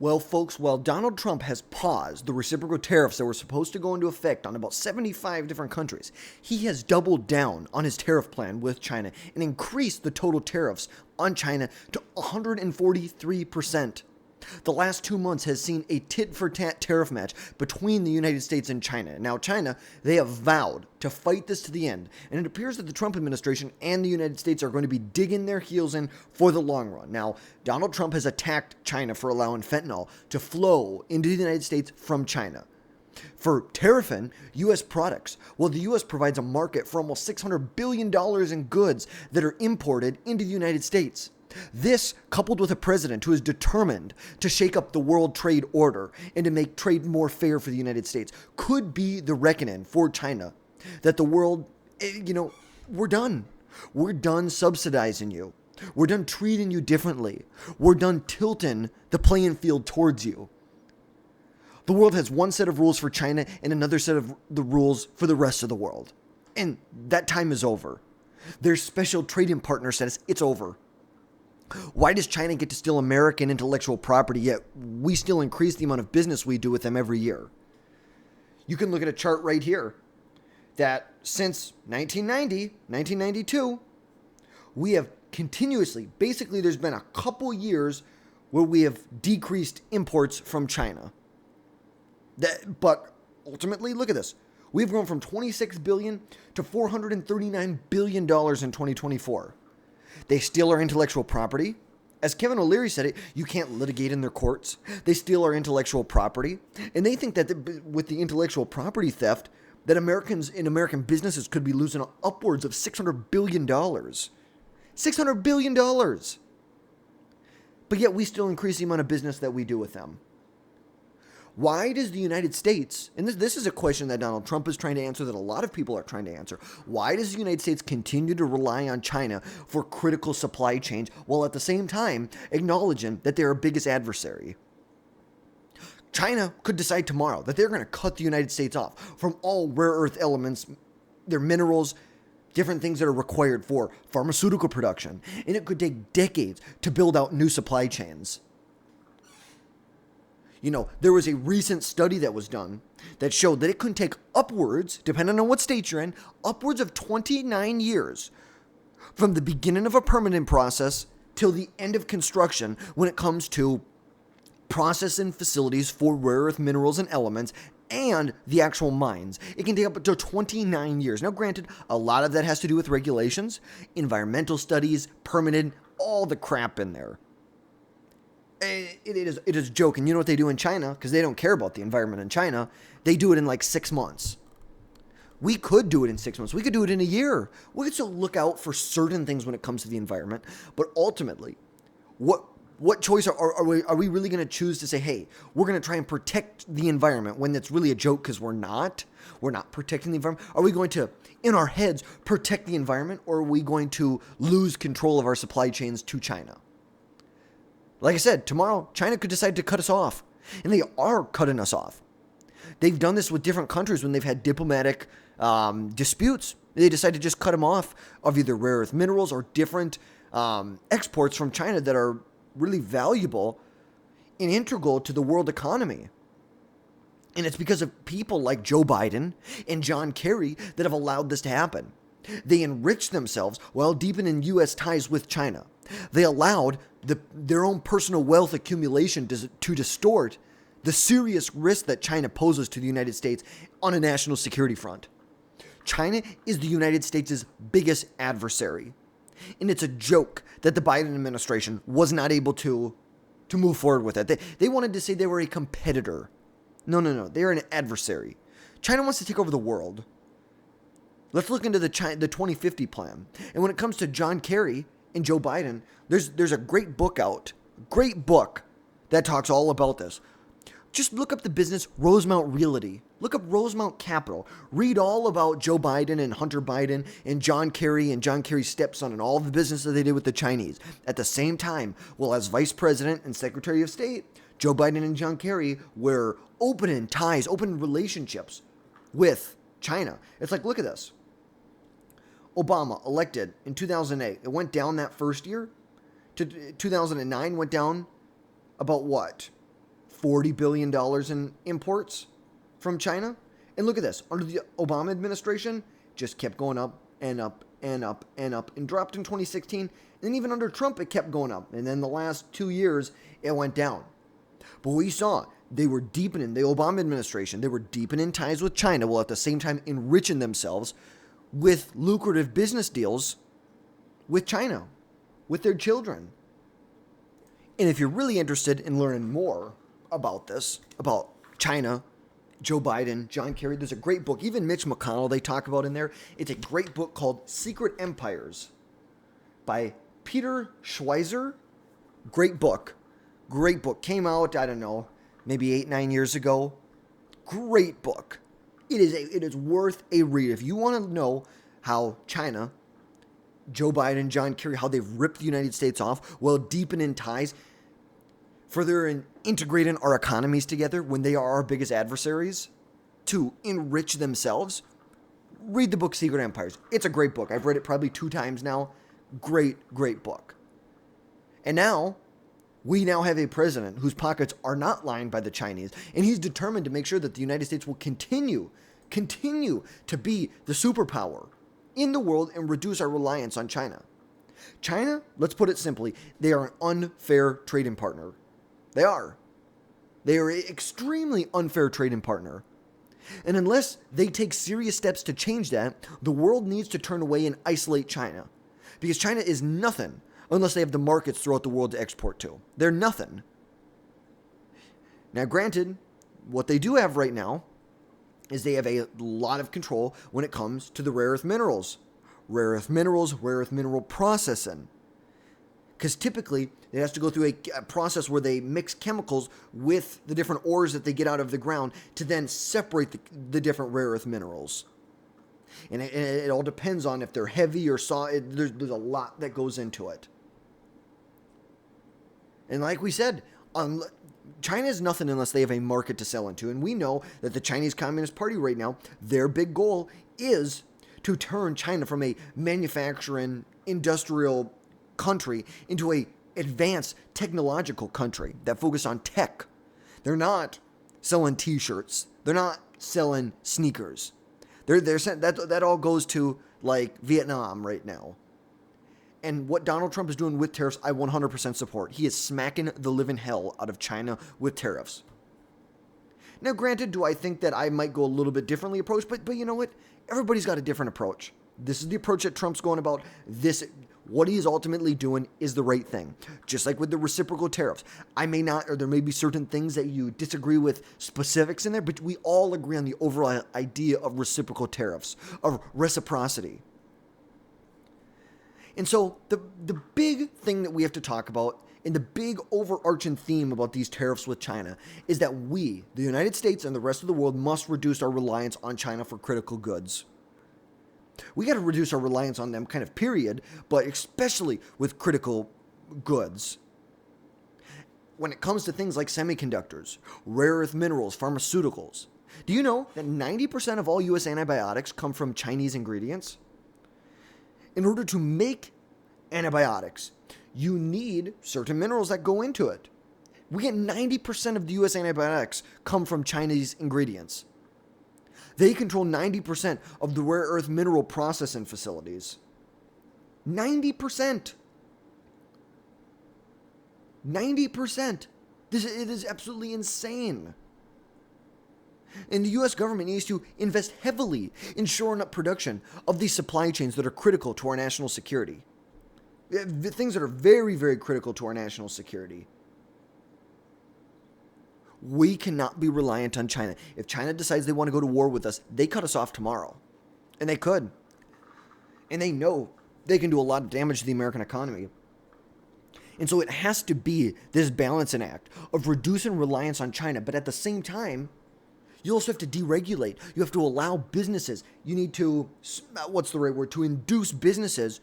Well, folks, while Donald Trump has paused the reciprocal tariffs that were supposed to go into effect on about 75 different countries, he has doubled down on his tariff plan with China and increased the total tariffs on China to 143%. The last 2 months has seen a tit-for-tat tariff match between the United States and China. Now, China, they have vowed to fight this to the end, and it appears that the Trump administration and the United States are going to be digging their heels in for the long run. Now, Donald Trump has attacked China for allowing fentanyl to flow into the United States from China. For tariffing U.S. products, well, the U.S. provides a market for almost $600 billion in goods that are imported into the United States. This, coupled with a president who is determined to shake up the world trade order and to make trade more fair for the United States, could be the reckoning for China that the world, we're done. We're done subsidizing you. We're done treating you differently. We're done tilting the playing field towards you. The world has one set of rules for China and another set of the rules for the rest of the world. And that time is over. Their special trading partner status, it's over. Why does China get to steal American intellectual property, yet we still increase the amount of business we do with them every year? You can look at a chart right here that since 1992, we have continuously, basically there's been a couple years where we have decreased imports from China. But ultimately, look at this. We've grown from $26 billion to $439 billion in 2024. They steal our intellectual property. As Kevin O'Leary said it, you can't litigate in their courts. They steal our intellectual property. And they think that with the intellectual property theft, that Americans in American businesses could be losing upwards of $600 billion. $600 billion. But yet we still increase the amount of business that we do with them. Why does the United States, and this is a question that Donald Trump is trying to answer, that a lot of people are trying to answer, why does the United States continue to rely on China for critical supply chains while at the same time acknowledging that they're our biggest adversary? China could decide tomorrow that they're going to cut the United States off from all rare earth elements, their minerals, different things that are required for pharmaceutical production, and it could take decades to build out new supply chains. There was a recent study that was done that showed that it could take upwards, depending on what state you're in, upwards of 29 years from the beginning of a permitting process till the end of construction when it comes to processing facilities for rare earth minerals and elements and the actual mines. It can take up to 29 years. Now, granted, a lot of that has to do with regulations, environmental studies, permitted, all the crap in there. It is a joke. And you know what they do in China? Because they don't care about the environment in China. They do it in like 6 months. We could do it in 6 months. We could do it in a year. We could still look out for certain things when it comes to the environment. But ultimately, what choice are we really going to choose to say, hey, we're going to try and protect the environment when it's really a joke because we're not? We're not protecting the environment. Are we going to, in our heads, protect the environment, or are we going to lose control of our supply chains to China? Like I said, tomorrow, China could decide to cut us off. And they are cutting us off. They've done this with different countries when they've had diplomatic disputes. They decide to just cut them off of either rare earth minerals or different exports from China that are really valuable and integral to the world economy. And it's because of people like Joe Biden and John Kerry that have allowed this to happen. They enriched themselves while deepening U.S. ties with China. They allowed their own personal wealth accumulation to distort the serious risk that China poses to the United States on a national security front. China is the United States' biggest adversary. And it's a joke that the Biden administration was not able to move forward with it. They wanted to say they were a competitor. No. They are an adversary. China wants to take over the world. Let's look into the 2050 plan. And when it comes to John Kerry and Joe Biden, there's a great book out. Great book that talks all about this. Just look up the business Rosemount Realty. Look up Rosemount Capital. Read all about Joe Biden and Hunter Biden and John Kerry's stepson and all the business that they did with the Chinese. At the same time, well, as Vice President and Secretary of State, Joe Biden and John Kerry were opening ties, open relationships with China. It's like, look at this. Obama elected in 2008. It went down that first year. To 2009 went down about what? $40 billion in imports from China. And look at this. Under the Obama administration, just kept going up and up and up and up and dropped in 2016. And then even under Trump, it kept going up. And then the last 2 years, it went down. But we saw they were deepening, the Obama administration, they were deepening ties with China while at the same time enriching themselves with lucrative business deals with China, with their children. And if you're really interested in learning more about this, about China, Joe Biden, John Kerry, there's a great book, even Mitch McConnell they talk about in there. It's a great book called Secret Empires by Peter Schweizer. Great book. Great book. Came out, I don't know, maybe 8-9 years ago. Great book. It is worth a read. If you want to know how China, Joe Biden, John Kerry, how they've ripped the United States off while deepening ties, further integrating our economies together when they are our biggest adversaries to enrich themselves, read the book Secret Empires. It's a great book. I've read it probably 2 times now. Great, great book. And now, we now have a president whose pockets are not lined by the Chinese, and he's determined to make sure that the United States will continue to be the superpower in the world and reduce our reliance on China. China, let's put it simply, they are an unfair trading partner. They are. They are an extremely unfair trading partner. And unless they take serious steps to change that, the world needs to turn away and isolate China. Because China is nothing unless they have the markets throughout the world to export to. They're nothing. Now, granted, what they do have right now is they have a lot of control when it comes to the rare earth minerals. Rare earth minerals, rare earth mineral processing. Because typically, it has to go through a process where they mix chemicals with the different ores that they get out of the ground to then separate the different rare earth minerals. And it all depends on if they're heavy or soft. There's a lot that goes into it. And like we said, China is nothing unless they have a market to sell into. And we know that the Chinese Communist Party right now, their big goal is to turn China from a manufacturing, industrial country into a advanced technological country that focus on tech. They're not selling t-shirts. They're not selling sneakers. That all goes to like Vietnam right now. And what Donald Trump is doing with tariffs, I 100% support. He is smacking the living hell out of China with tariffs. Now, granted, do I think that I might go a little bit differently approach? But you know what? Everybody's got a different approach. This is the approach that Trump's going about. What he is ultimately doing is the right thing. Just like with the reciprocal tariffs. I may not, or there may be certain things that you disagree with specifics in there, but we all agree on the overall idea of reciprocal tariffs, of reciprocity. And so the big thing that we have to talk about, and the big overarching theme about these tariffs with China, is that we, the United States and the rest of the world, must reduce our reliance on China for critical goods. We got to reduce our reliance on them, kind of period, but especially with critical goods. When it comes to things like semiconductors, rare earth minerals, pharmaceuticals, do you know that 90% of all U.S. antibiotics come from Chinese ingredients? In order to make antibiotics, you need certain minerals that go into it. We get 90% of the U.S. antibiotics come from Chinese ingredients. They control 90% of the rare earth mineral processing facilities. 90%. 90%. It is absolutely insane. And the U.S. government needs to invest heavily in shoring up production of these supply chains that are critical to our national security. Things that are very, very critical to our national security. We cannot be reliant on China. If China decides they want to go to war with us, they cut us off tomorrow. And they could. And they know they can do a lot of damage to the American economy. And so it has to be this balancing act of reducing reliance on China, but at the same time, you also have to deregulate. You have to allow businesses. You need to, what's the right word, to induce businesses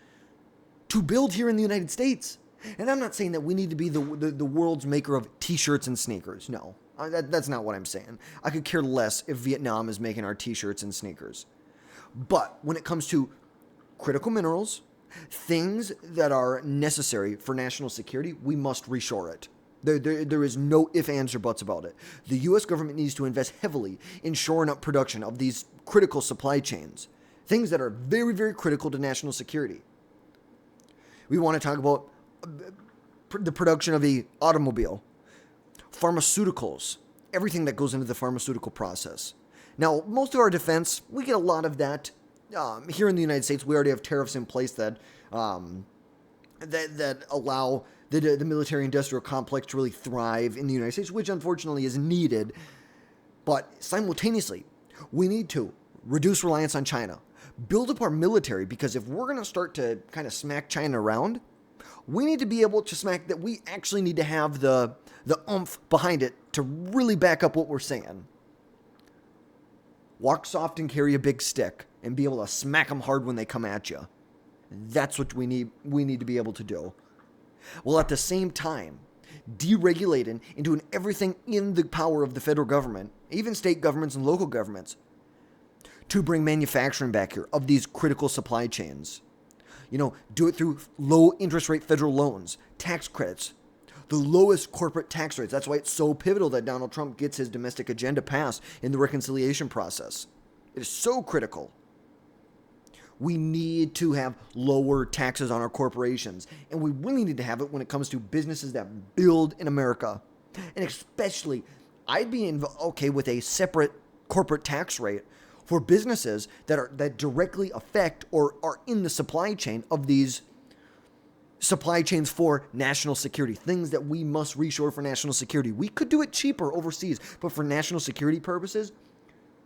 to build here in the United States. And I'm not saying that we need to be the world's maker of t-shirts and sneakers. No, that's not what I'm saying. I could care less if Vietnam is making our t-shirts and sneakers. But when it comes to critical minerals, things that are necessary for national security, we must reshore it. There is no ifs, ands, or buts about it. The U.S. government needs to invest heavily in shoring up production of these critical supply chains, things that are very, very critical to national security. We want to talk about the production of the automobile, pharmaceuticals, everything that goes into the pharmaceutical process. Now, most of our defense, we get a lot of that. Here in the United States, we already have tariffs in place that allow the military-industrial complex to really thrive in the United States, which unfortunately is needed. But simultaneously, we need to reduce reliance on China, build up our military, because if we're going to start to kind of smack China around, we need to be able to smack that. We actually need to have the oomph behind it to really back up what we're saying. Walk soft and carry a big stick and be able to smack them hard when they come at you. That's what we need to be able to do. While at the same time, deregulating and doing everything in the power of the federal government, even state governments and local governments, to bring manufacturing back here of these critical supply chains. Do it through low interest rate federal loans, tax credits, the lowest corporate tax rates. That's why it's so pivotal that Donald Trump gets his domestic agenda passed in the reconciliation process. It is so critical. We need to have lower taxes on our corporations, and we really need to have it when it comes to businesses that build in America. And especially, I'd be okay with a separate corporate tax rate for businesses that directly affect or are in the supply chain of these supply chains for national security, things that we must reshore for national security. We could do it cheaper overseas, but for national security purposes,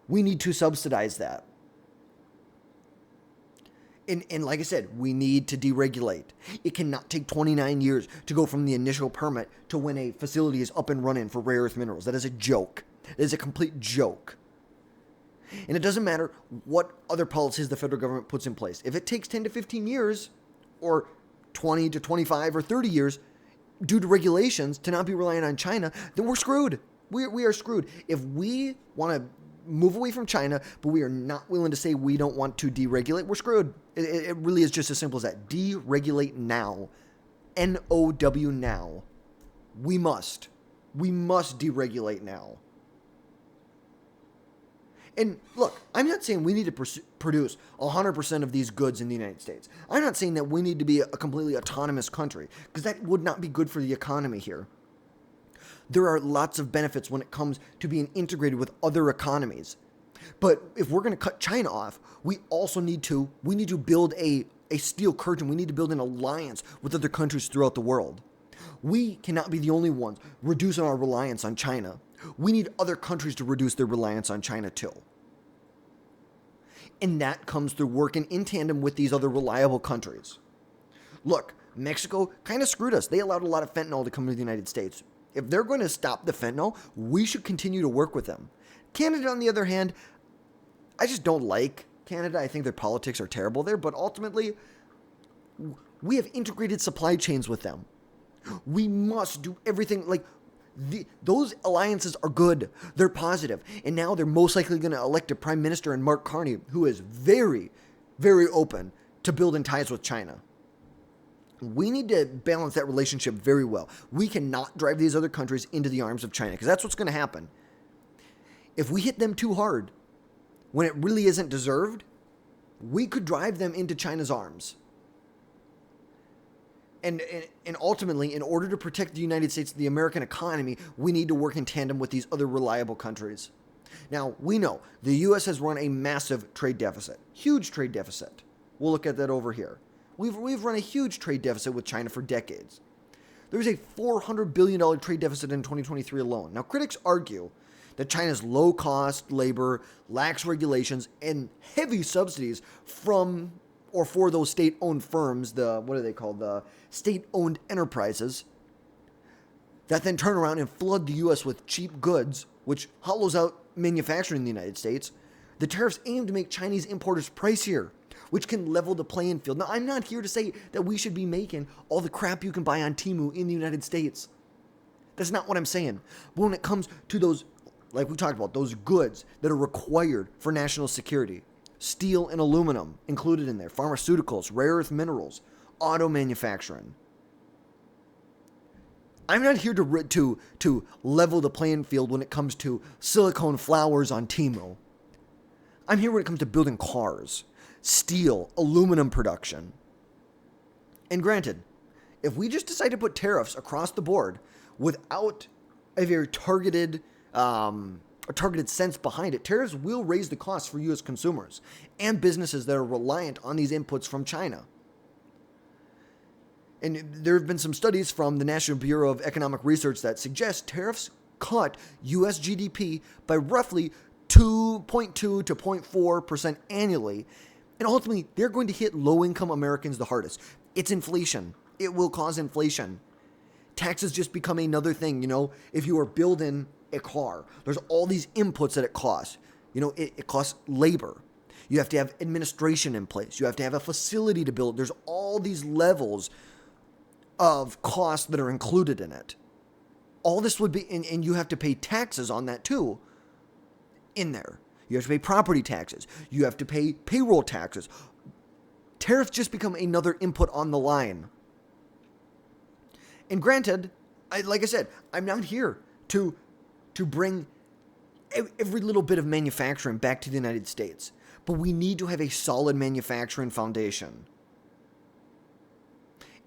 we need to subsidize that. And like I said, we need to deregulate. It cannot take 29 years to go from the initial permit to when a facility is up and running for rare earth minerals. That is a joke. It is a complete joke. And it doesn't matter what other policies the federal government puts in place. If it takes 10 to 15 years, or 20 to 25 or 30 years, due to regulations to not be reliant on China, then we're screwed. We are screwed. If we want to move away from China, but we are not willing to say we don't want to deregulate, we're screwed. It really is just as simple as that. Deregulate now. N-O-W now. We must deregulate now. And look, I'm not saying we need to produce 100% of these goods in the United States. I'm not saying that we need to be a completely autonomous country, because that would not be good for the economy here. There are lots of benefits when it comes to being integrated with other economies. But if we're going to cut China off, we also need to build a steel curtain. We need to build an alliance with other countries throughout the world. We cannot be the only ones reducing our reliance on China. We need other countries to reduce their reliance on China too. And that comes through working in tandem with these other reliable countries. Look, Mexico kind of screwed us. They allowed a lot of fentanyl to come to the United States. If they're going to stop the fentanyl, we should continue to work with them. Canada, on the other hand, I just don't like Canada. I think their politics are terrible there, but ultimately, we have integrated supply chains with them. We must do everything those alliances are good. They're positive. And now they're most likely going to elect a prime minister in Mark Carney, who is very, very open to building ties with China. We need to balance that relationship very well. We cannot drive these other countries into the arms of China, because that's what's going to happen. If we hit them too hard when it really isn't deserved, we could drive them into China's arms. And ultimately, in order to protect the United States, the American economy, we need to work in tandem with these other reliable countries. Now, we know the U.S. has run a massive trade deficit, huge trade deficit. We'll look at that over here. We've run a huge trade deficit with China for decades. There is a $400 billion trade deficit in 2023 alone. Now, critics argue that China's low-cost labor, lax regulations, and heavy subsidies from or for those state-owned firms, the state-owned enterprises, that then turn around and flood the U.S. with cheap goods, which hollows out manufacturing in the United States. The tariffs aim to make Chinese importers pricier, which can level the playing field. Now, I'm not here to say that we should be making all the crap you can buy on Temu in the United States. That's not what I'm saying. But when it comes to those, like we talked about, those goods that are required for national security, steel and aluminum included in there, pharmaceuticals, rare earth minerals, auto manufacturing, I'm not here to level the playing field when it comes to silicone flowers on Temu. I'm here when it comes to building cars, steel, aluminum production. And granted, if we just decide to put tariffs across the board without a very targeted sense behind it, tariffs will raise the costs for U.S. consumers and businesses that are reliant on these inputs from China. And there have been some studies from the National Bureau of Economic Research that suggest tariffs cut U.S. GDP by roughly 2.2 to 0.4% annually. And ultimately, they're going to hit low-income Americans the hardest. It's inflation. It will cause inflation. Taxes just become another thing, if you are building a car, there's all these inputs that it costs. It costs labor. You have to have administration in place. You have to have a facility to build. There's all these levels of costs that are included in it. All this would be, and you have to pay taxes on that too in there. You have to pay property taxes. You have to pay payroll taxes. Tariffs just become another input on the line. And granted, like I said, I'm not here to bring every little bit of manufacturing back to the United States. But we need to have a solid manufacturing foundation.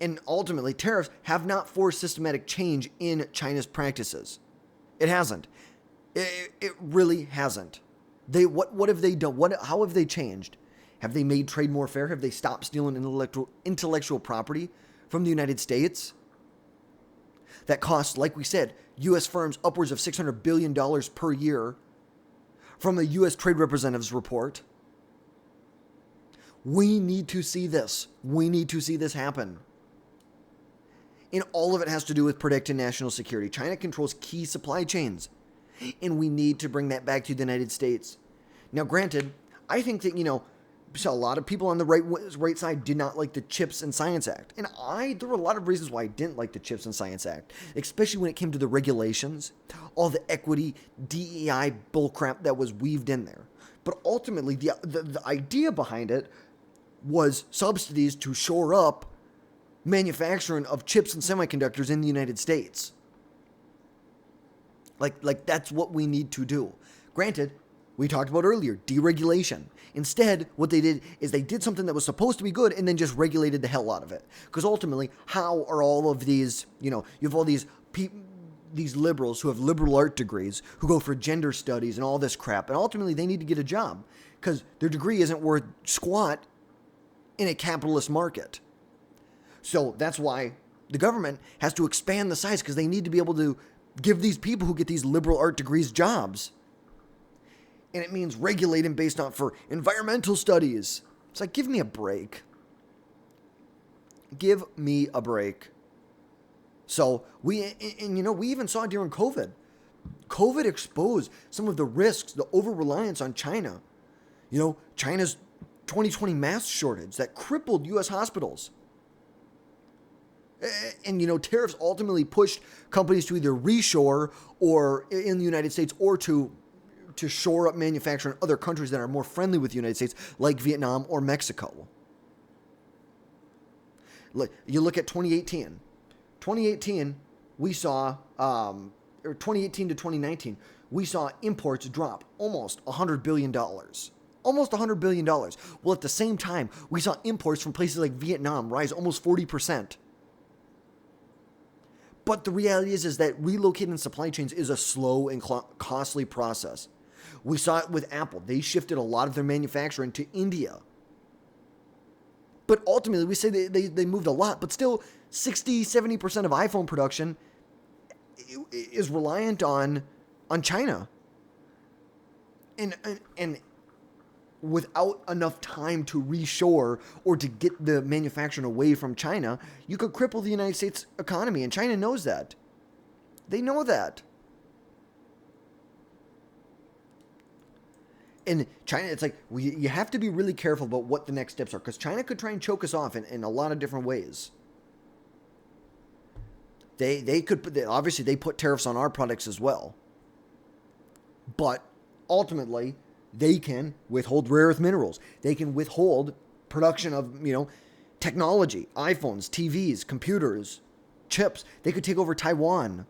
And ultimately, tariffs have not forced systematic change in China's practices. It hasn't. It really hasn't. What have they done? How have they changed? Have they made trade more fair? Have they stopped stealing intellectual property from the United States? That costs, like we said, U.S. firms upwards of $600 billion per year from a U.S. Trade Representative's report. We need to see this. We need to see this happen. And all of it has to do with protecting national security. China controls key supply chains, and we need to bring that back to the United States. Now, granted, I think that, a lot of people on the right side did not like the CHIPS and Science Act. And there were a lot of reasons why I didn't like the CHIPS and Science Act, especially when it came to the regulations, all the equity, DEI bullcrap that was weaved in there. But ultimately, the idea behind it was subsidies to shore up manufacturing of chips and semiconductors in the United States. Like that's what we need to do. Granted, we talked about earlier, deregulation. Instead, what they did is they did something that was supposed to be good and then just regulated the hell out of it. Because ultimately, how are all of these, you have all these liberals who have liberal art degrees who go for gender studies and all this crap, and ultimately they need to get a job because their degree isn't worth squat in a capitalist market. So that's why the government has to expand the size because they need to be able to give these people who get these liberal art degrees jobs. And it means regulating based on for environmental studies. It's like, give me a break. Give me a break. So we even saw during COVID. COVID exposed some of the risks, the over-reliance on China. China's 2020 mask shortage that crippled U.S. hospitals. And, tariffs ultimately pushed companies to either reshore or in the United States or to shore up manufacturing in other countries that are more friendly with the United States, like Vietnam or Mexico. You look at 2018. 2018, we saw, or 2018 to 2019, we saw imports drop almost $100 billion. Almost $100 billion. Well, at the same time, we saw imports from places like Vietnam rise almost 40%. But the reality is that relocating supply chains is a slow and costly process. We saw it with Apple. They shifted a lot of their manufacturing to India. But ultimately, we say they moved a lot, but still 60, 70% of iPhone production is reliant on China. And without enough time to reshore or to get the manufacturing away from China, you could cripple the United States economy, and China knows that. They know that. And China, it's like, you have to be really careful about what the next steps are, because China could try and choke us off in a lot of different ways. They could, obviously they put tariffs on our products as well. But ultimately, they can withhold rare earth minerals. They can withhold production of, technology, iPhones, TVs, computers, chips. They could take over Taiwan.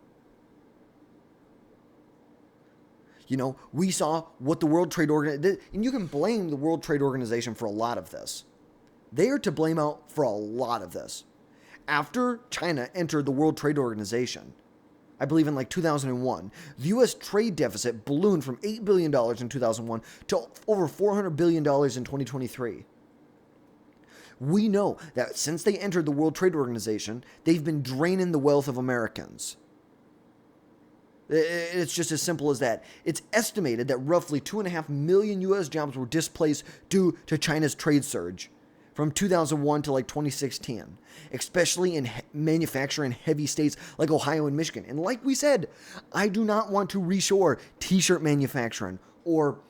We saw what the World Trade Organization, and you can blame the World Trade Organization for a lot of this. They are to blame out for a lot of this. After China entered the World Trade Organization, I believe in 2001, the U.S. trade deficit ballooned from $8 billion in 2001 to over $400 billion in 2023. We know that since they entered the World Trade Organization, they've been draining the wealth of Americans. It's just as simple as that. It's estimated that roughly 2.5 million U.S. jobs were displaced due to China's trade surge from 2001 to 2016, especially in manufacturing heavy states like Ohio and Michigan. And like we said, I do not want to reshore t-shirt manufacturing or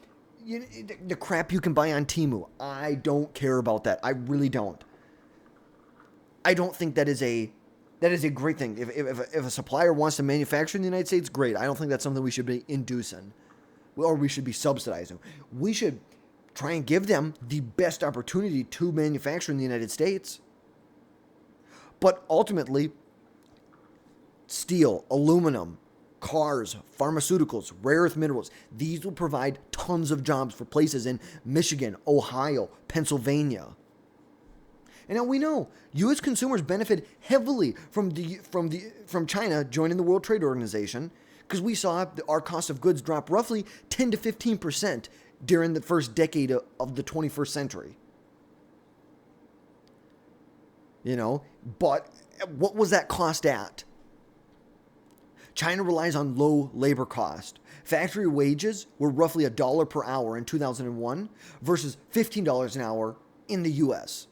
the crap you can buy on Temu. I don't care about that. I really don't. I don't think that is a great thing. If a supplier wants to manufacture in the United States, great. I don't think that's something we should be inducing or we should be subsidizing. We should try and give them the best opportunity to manufacture in the United States. But ultimately, steel, aluminum, cars, pharmaceuticals, rare earth minerals, these will provide tons of jobs for places in Michigan, Ohio, Pennsylvania. And now we know U.S. consumers benefit heavily from China joining the World Trade Organization because we saw our cost of goods drop roughly 10 to 15% during the first decade of the 21st century. But what was that cost at? China relies on low labor cost. Factory wages were roughly $1 per hour in 2001 versus $15 an hour in the U.S.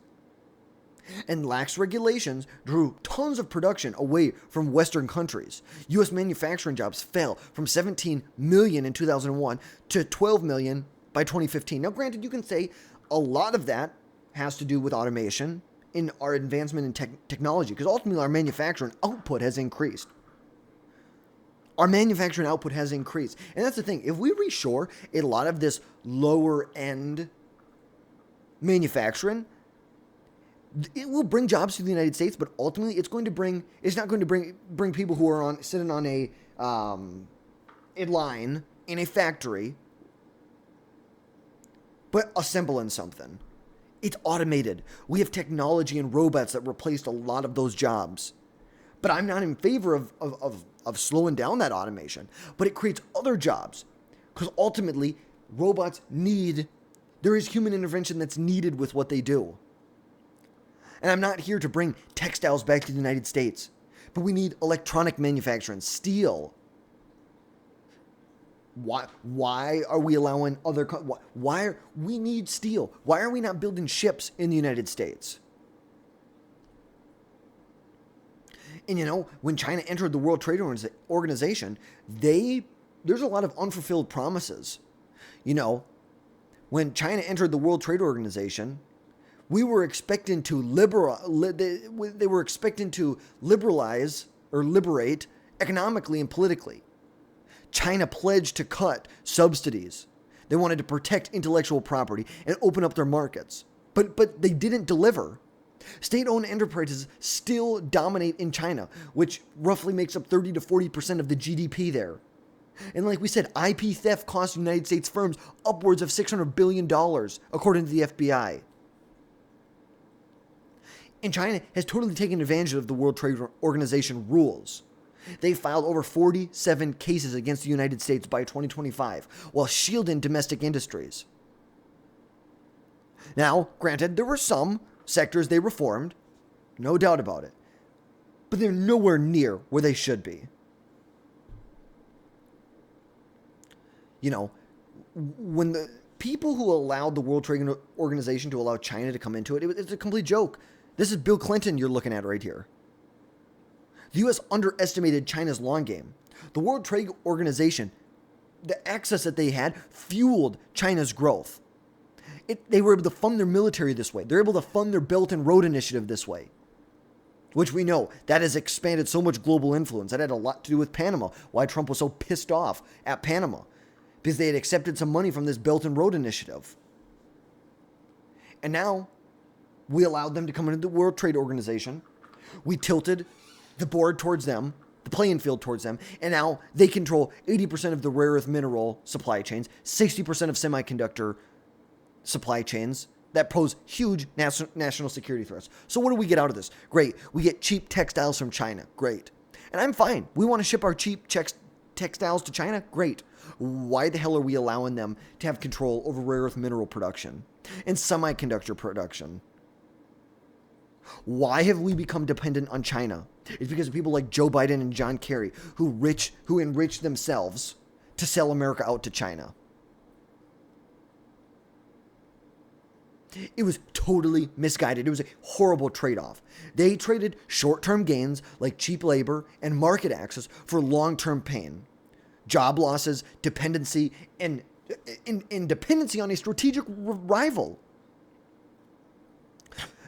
And lax regulations drew tons of production away from Western countries. U.S. manufacturing jobs fell from 17 million in 2001 to 12 million by 2015. Now, granted, you can say a lot of that has to do with automation in our advancement in technology, because ultimately our manufacturing output has increased. Our manufacturing output has increased. And that's the thing. If we reshore a lot of this lower end manufacturing, it will bring jobs to the United States, but ultimately it's not going to bring people who are sitting on a line in a factory, but assembling something. It's automated. We have technology and robots that replaced a lot of those jobs. But I'm not in favor of slowing down that automation. But it creates other jobs. Because ultimately, there is human intervention that's needed with what they do. And I'm not here to bring textiles back to the United States. But we need electronic manufacturing, steel. Why are we allowing we need steel? Why are we not building ships in the United States? And when China entered the World Trade Organization, there's a lot of unfulfilled promises. When China entered the World Trade Organization, we were expecting to they were expecting to liberalize or liberate economically and politically. China pledged to cut subsidies. They wanted to protect intellectual property and open up their markets. But they didn't deliver. State-owned enterprises still dominate in China, which roughly makes up 30 to 40% of the GDP there. And like we said, IP theft costs United States firms upwards of $600 billion, according to the FBI. And China has totally taken advantage of the World Trade Organization rules. They filed over 47 cases against the United States by 2025, while shielding domestic industries. Now, granted, there were some sectors they reformed, no doubt about it, but they're nowhere near where they should be. When the people who allowed the World Trade Organization to allow China to come into it, it's a complete joke. This is Bill Clinton you're looking at right here. The U.S. underestimated China's long game. The World Trade Organization, the access that they had, fueled China's growth. They were able to fund their military this way. They're able to fund their Belt and Road Initiative this way, which we know that has expanded so much global influence. That had a lot to do with Panama, why Trump was so pissed off at Panama, because they had accepted some money from this Belt and Road Initiative. And now we allowed them to come into the World Trade Organization. We tilted the board towards them, the playing field towards them, and now they control 80% of the rare earth mineral supply chains, 60% of semiconductor supply chains that pose huge national security threats. So what do we get out of this? Great. We get cheap textiles from China. Great. And I'm fine. We want to ship our cheap textiles to China. Great. Why the hell are we allowing them to have control over rare earth mineral production and semiconductor production? Why have we become dependent on China? It's because of people like Joe Biden and John Kerry who enrich themselves to sell America out to China. It was totally misguided. It was a horrible trade-off. They traded short-term gains like cheap labor and market access for long-term pain, job losses, dependency, and dependency on a strategic rival.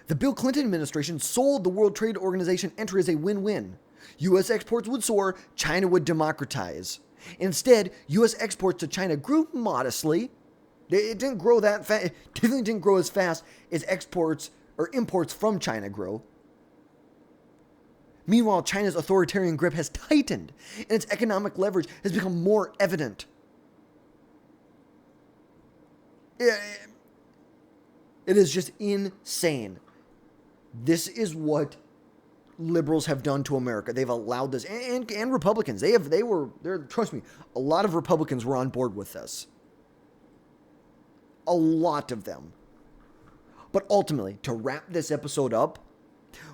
The Bill Clinton administration sold the World Trade Organization entry as a win-win. U.S. exports would soar, China would democratize. Instead, U.S. exports to China grew modestly. It didn't grow that fast. It definitely didn't grow as fast as exports or imports from China grew. Meanwhile, China's authoritarian grip has tightened, and its economic leverage has become more evident. It is just insane. This is what liberals have done to America. They've allowed this, and Republicans. Trust me, a lot of Republicans were on board with this. A lot of them. But ultimately, to wrap this episode up,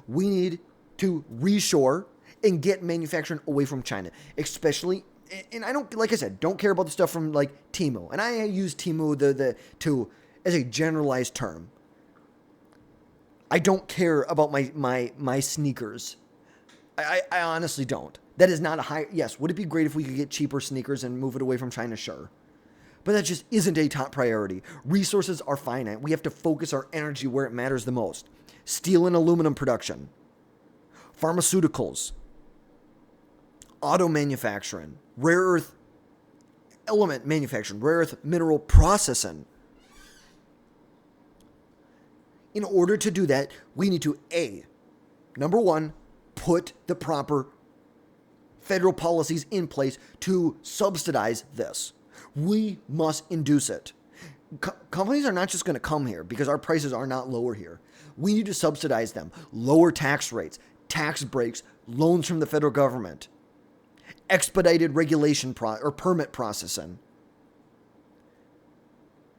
we need to reshore and get manufacturing away from China, especially. And I don't, like I said, don't care about the stuff from like Temu, and I use Temu as a generalized term. I don't care about my sneakers. I honestly don't. That is not a high. Yes, would it be great if we could get cheaper sneakers and move it away from China? Sure. But that just isn't a top priority. Resources are finite. We have to focus our energy where it matters the most. Steel and aluminum production, pharmaceuticals, auto manufacturing, rare earth element manufacturing, rare earth mineral processing. In order to do that, we need to, number one, put the proper federal policies in place to subsidize this. We must induce it. Companies are not just going to come here because our prices are not lower here. We need to subsidize them. Lower tax rates, tax breaks, loans from the federal government, expedited regulation or permit processing.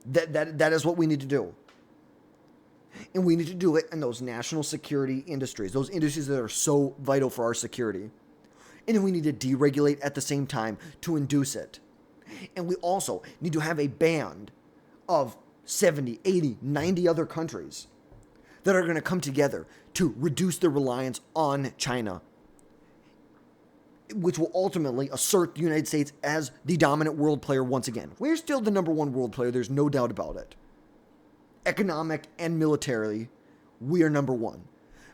That is what we need to do. And we need to do it in those national security industries, those industries that are so vital for our security. And then we need to deregulate at the same time to induce it. And we also need to have a band of 70, 80, 90 other countries that are going to come together to reduce their reliance on China, which will ultimately assert the United States as the dominant world player once again. We're still the number one world player. There's no doubt about it. Economic and militarily, we are number one.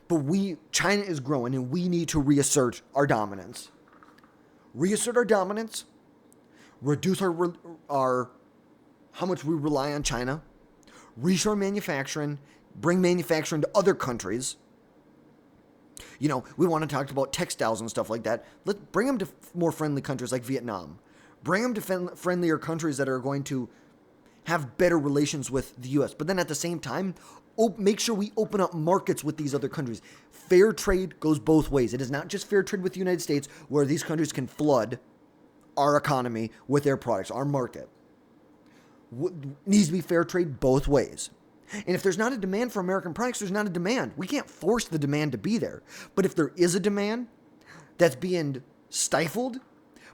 But China is growing, and we need to reassert our dominance. Reassert our dominance, reduce our how much we rely on China, reshore manufacturing, bring manufacturing to other countries. You know, we want to talk about textiles and stuff like that. Let's bring them to more friendly countries like Vietnam. Bring them to friendlier countries that are going to have better relations with the U.S. But then at the same time, make sure we open up markets with these other countries. Fair trade goes both ways. It is not just fair trade with the United States where these countries can flood our economy with their products, our market. Needs to be fair trade both ways. And if there's not a demand for American products, there's not a demand. We can't force the demand to be there. But if there is a demand that's being stifled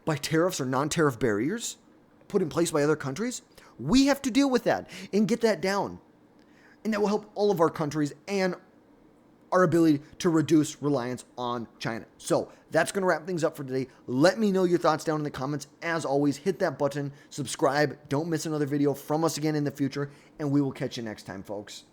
by tariffs or non-tariff barriers put in place by other countries, we have to deal with that and get that down. And that will help all of our countries and our ability to reduce reliance on China. So that's going to wrap things up for today. Let me know your thoughts down in the comments. As always, hit that button, subscribe. Don't miss another video from us again in the future. And we will catch you next time, folks.